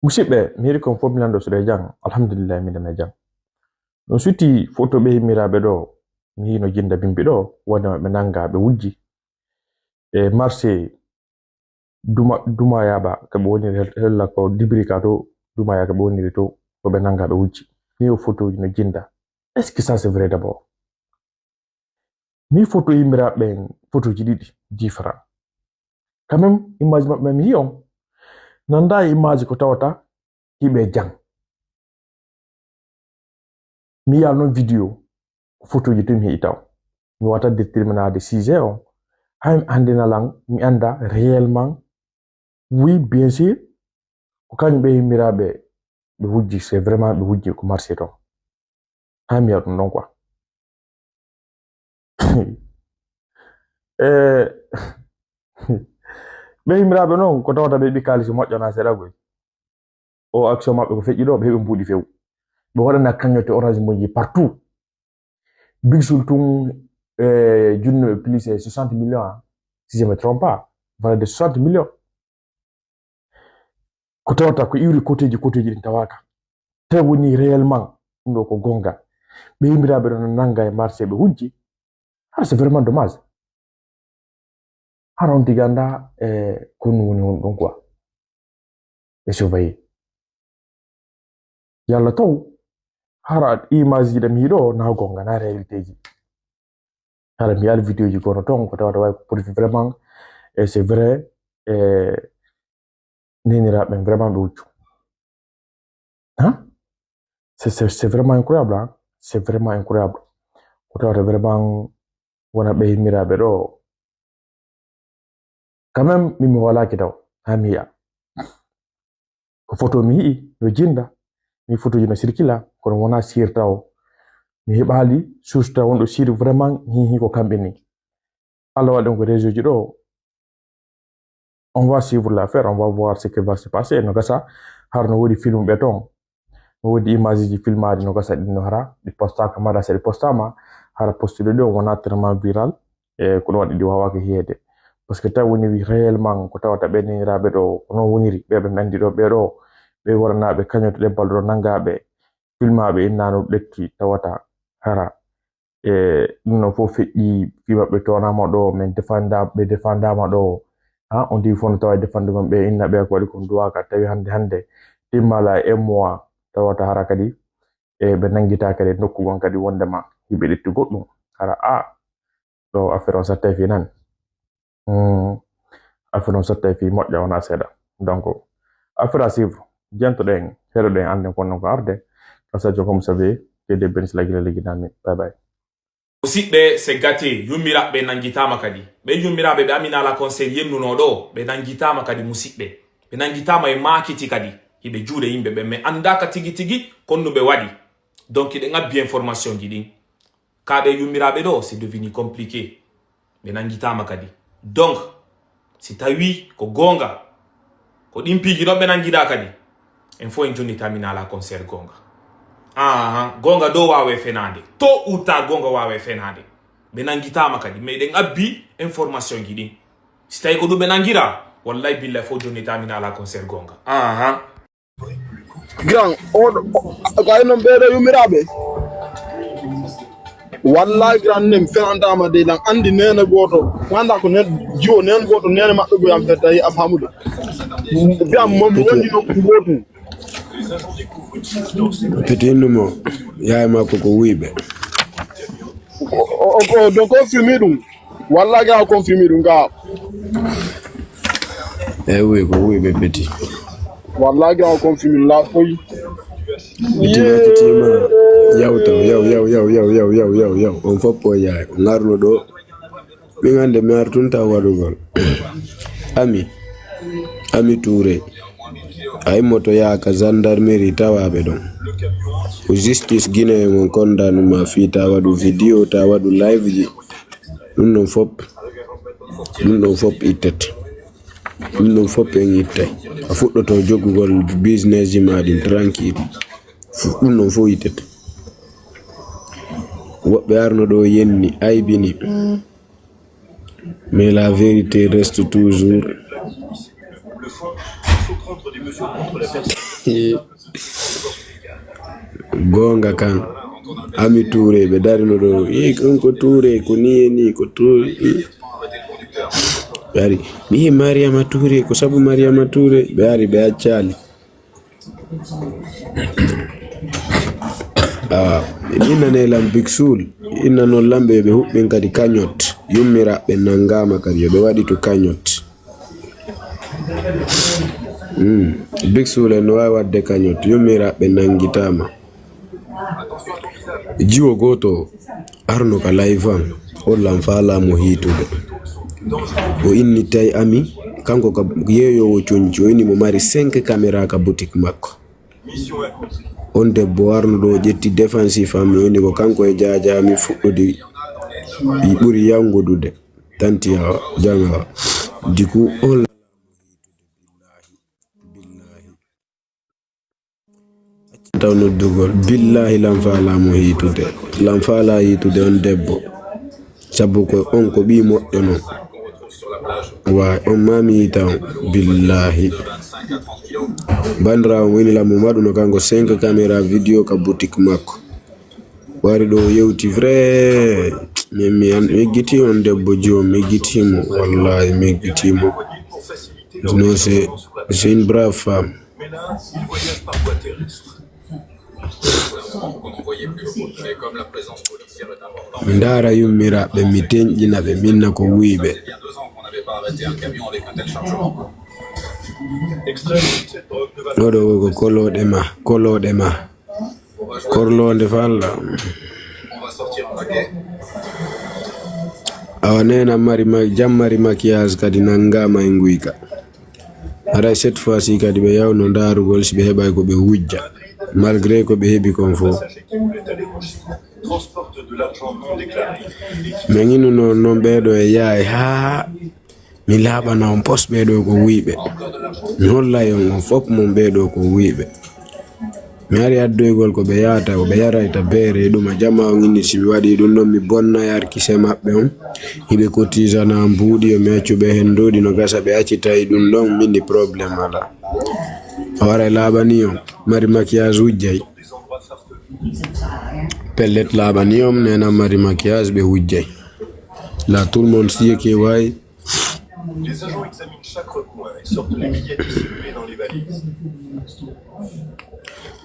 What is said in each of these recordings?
musidɓe mi yeri kon fof mi lando suɗe jang alhamdulillah mi deme jang no suti photo ɓe yimmiraɓe ɗo mi yi no jinda bimbi ɗo wonde ɓe nanga ɓe wujji e marché duma yaba kaɓe woniri hella ko dibrika to duma yaba kaɓe woniri to ko ɓe nanga ɓe wujji ni o photo no jinda est ce que ça c'est vrai d'abord mi photo yimmiraɓe photo ji ɗiɗi différent quand même image maɓɓe mi yi on nanda image ko tawata hiɓe jang mi yal non vidéo photo ji tum hi taw mi wata déterminade sujet on hay andina lang mi anda réellement oui bien sûr ko kañ be miraɓe ɓe wujji c'est vraiment ɓe wujji ko marché to ha mi yaɗum non quoi ɓe yimiraɓe noon ko tawata ɓe ɓi kalisi moƴƴana seeɗa goy o action maɓɓe ko feƴƴi ɗo ɓe heɓe mbuuɗi few ɓe waɗana cagnotte orange moji partout bigsul tun junne plus 60 millions si je me trompe pas valeur de 60 millions ko tawata ko iwri côtéji ɗin tawaka tawi woni réellement ɗum ɗo ko gonga ɓe yimiraɓe ɗo no nanga e marché ɓe wujji har c'est vraiment dommage har on tiganda konnu woni hon ɗon quoi ɓe surveille yalla taw hara image ji ɗam yiɗo na gonga na réalité ji hara mi yal vidéo ji gono ton ko tawata way ko produit vraiment et c'est vrai neniraɓe vraiment ɓe wuccu hein c'est vraiment incroyable hein? C'est vraiment incroyable ko tawata vraiment wona ɓe yimmiraɓe ɗo quand même mimi walaki taw ha mi yiya ko photo mi yii no jinda mi photo ji no circula kono wona sir taw mi heɓali source taw wonɗo sir vraiment hihi ko kamɓe ni Allah waɗi ko réseau ji ɗo on va suivre l'affaire on va voir ce qui va se passer no gasa har no wodi film ɓe ton no wodi image ji filmaji no gasa ɗin no hara ɗi postaka maɗa se ɗi postama hara postude ɗo wona tellement viral e ko ɗum waɗi ɗi wawaka hiyede par ce que tawi woni réellement ko tawata ɓe neniraɓe ɗo non woniri ɓeɓe mi andi ɗo ɓeɗo ɓe waranaɓe kañoto ɗebbal ɗo nangaɓe filmaɓe innano ɗetti tawata hara e ɗum no fof feƴƴi fimaɓe tonama ɗo min ɓe defandama ɗo ha on di fof no tawa defandugon ɓe inna ɓe ko waɗi kon duwaka tawi hande timmala e mois tawata hara kadi e ɓe nangita kadi nokkugon kadi wondema yiɓe ɗetti goɗɗum hara ɗo affaire on satta fi nan affaire on satta fi moƴƴa wona seeɗa donc affaire à suivre jentoɗen heɗoɗen anden konno ko arde kasajo comme savez que de benis lagila leginami bye bye musidɓe se gate yummiraɓe nangitama kadi ɓe yummiraɓe ɓe aminala conseil yennuno ɗo ɓe nangitama kadi musidɓe ɓe nangitama e makiti kadi hiɓe juuɗe yimɓe ɓe mais andaka tigi tigi konno ɓe waɗi donc ɗe ngabbi information ji ɗin kaɓe yummiraɓe ɗo c'est devenu compliqué ɓe nangitama kadi donc si tawi ko gonga ko ɗimpiji ɗon ɓe nangiɗa kadi en fo en jonnitaminala conseil gonga gonga do wawe fenade to uta gonga wawe fenade ɓe nangitama kadi mais ɗen abbi information ji ɗin si tawi ko ɗum ɓe nangira wallahi billah fo jonnitaminala conseil gonga grand ko ay non ɓeɗo yummiraɓe wallahi grand nem fenandama de lan andi nene goto ganda ko nen jiwo nen goto nene maɓɓe goyam fe tawi a famude biyam momi woni nokku gotum Petindumo yaay makko ko wuyɓe do confirme ɗum walla ga confirme ɗum ga wuy ko wuyɓe peti walla ga confirme la koy petima yawta yaw on foppo yaay ko ngarno ɗo min hande mi artunta waɗugol ami Touré ay moto yaaka gendarmerie tawaɓe ɗon ko justice guinéen mon condamnuma fi ta waɗu vidéo ta waɗu live ji ɗum ɗon fop ittete ɗum ɗon fop en ittay a fuɗɗoto joggugol business ji maɗin tranquille ɗum ɗon fo ittete woɓɓe arno ɗo yenni aybini mais la vérité reste toujours gonga kan Ami Touré be dari no do ko Touré ko ni ko Touré bari mi Mariama Touré ko sabu Mariama Touré bari be achali ina ne lam Big Soul ina no lambe be hubben kadi kanyot yummira be nangama kadi be wadi to kanyot Big Soul no wa wadde kanyot yummira be nangitama jiwo goto arno ka live am o lam fala mo hitude o inni tay ami kanko ka yeyo wo chonjo ni mo mari 5 camera ka boutique makko on debbo arno do jetti defensive am woni ko kanko e jaaja mi fuddudi bi buri yangodude tanti ya janga diku ol tawno dugol billahi lam fala mo hitude lam fala hitude on debbo sabu ko on ko bi moddo non wa on mami taw billahi bandra woni la Mamadou no kango 5 camera video ka boutique makko wari do yewti vrai mi giti on debbo jo mi gitimo wallahi mi gitimo non c'est une brave femme ndara yummira be mitenjina be minna ko wiibe Odo ko kolode ma korlonde falla awanena mari jammari maquillage kadi nangama e nguika ara cette fois-ci kadi be yawno darugol si be hebay ko be wujja malgré ko be hebi kon fo mengino non bedo e yaay ha mi labana on post bedo ko wiibe mi holla yon fop mon bedo ko wiibe mi ari addoygol ko be yaata ko be yaraita bere dum jama ngini si mi wadi dum non mi bonna yar kise mabbe on hibe cotisana mbudi o meccu be hendodi no gasa be accita dum don mini problem ala awara labani on mari maquillage wujjay pellet labani on nena mari maquillage be wujjay là tout le monde sait que ouais. Les agents examinent chaque recoin et sortent les billets dissimulés dans les valises.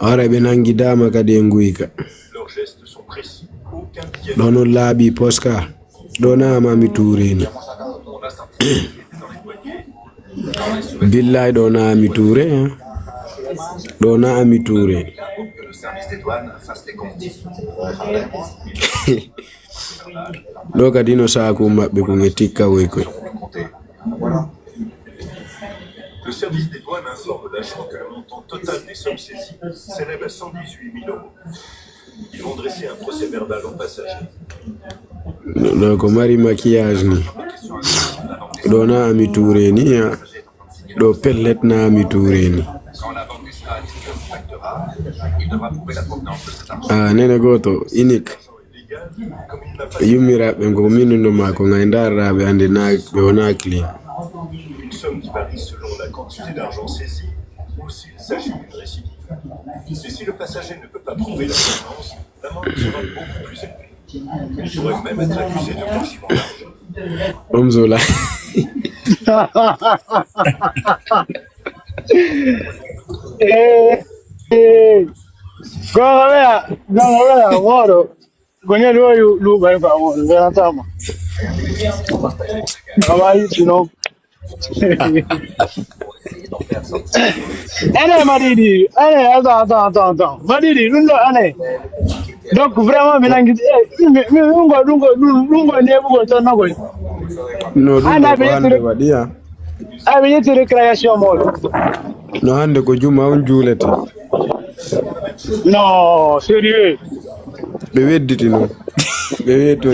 Ora benangi dama kadi nguika. Leurs gestes sont précis. Aucun billet. Dono labi poska. Dona mami Touré ni. Billahi dona ami Touré hein. Dona ami Touré. Que le service des douanes fasse les comptes. Doka dino saako mabbe ko ngetika weko. Le service des douanes informe l'agent que le montant total des sommes saisies s'élève à 118 000 euros. Ils vont dresser un procès verbal aux passagers. Donc mari maquillage ni. Dona ami Touré ni ya. Do pellet na ami Touré ni. Quand la banque sera contactera, il devra prouver la provenance de cet argent. Nene goto inik. Comme il n'a pas Yumira bengo minuno mako ngaindara be ande na be ona clean. une somme qui varie selon la quantité d'argent saisi ou s'il s'agit d'une récidive. Et si le passager ne peut pas prouver la provenance, l'amende sera beaucoup plus élevée. Il pourrait même être accusé de blanchiment d'argent. Omzola. Gonorrhea, moro. Kwenye leo luba hapa moro, ndio tama. Kama hivi no. Ane madidi, ane attends. Madidi, lundo ane. Donc vraiment menangi lungo ne bugo tona ko. No hande wadia. Abi yete recreation moro. No hande ko juma on julete. Non, sérieux. Be wedditi no. Be weto.